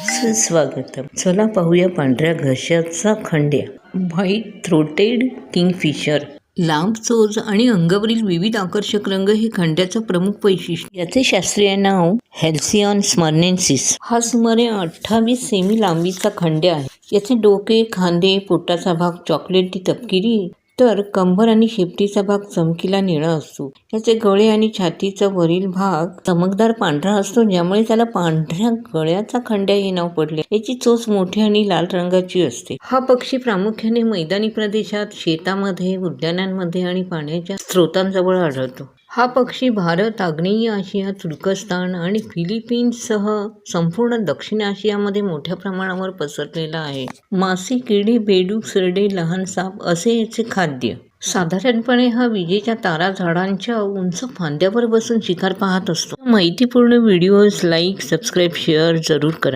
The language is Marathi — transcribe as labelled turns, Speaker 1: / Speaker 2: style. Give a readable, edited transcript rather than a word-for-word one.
Speaker 1: सुस्वागतम. चला पाहूया पांढऱ्या घशाचा खंड्या. White throated kingfisher. लांब चोच आणि अंगावरील विविध आकर्षक रंग हे खंड्याचं प्रमुख वैशिष्ट्य. याचे शास्त्रीय नाव हेल्सियॉन स्मर्नेन्सिस. हा सुमारे 28 सेमी लांबीचा खंड्या आहे. याचे डोके, खांदे, पोटाचा भाग चॉकलेटी तपकिरी तर कंबर आणि शेपटीचा भाग चमकीला निळा असतो. याचे गळे आणि छातीचा वरील भाग चमकदार पांढरा असतो, ज्यामुळे त्याला पांढऱ्या गळ्याचा खंड्या हे नाव पडले. याची चोच मोठी आणि लाल रंगाची असते. हा पक्षी प्रामुख्याने मैदानी प्रदेशात, शेतामध्ये, उद्यानांमध्ये आणि पाण्याच्या स्रोतांजवळ आढळतो. हा पक्षी भारत, आग्नेय आशिया, तुर्कस्तान आणि फिलिपिन्ससह संपूर्ण दक्षिण आशियामध्ये मोठ्या प्रमाणावर पसरलेला आहे. मासे, किडे, बेडूक, सरडे, लहान साप असे याचे खाद्य. साधारणपणे हा विजेच्या तारा, झाडांच्या उंच फांद्यावर बसून शिकार पाहत असतो. माहितीपूर्ण व्हिडिओज लाईक, सबस्क्राईब, शेअर जरूर करा.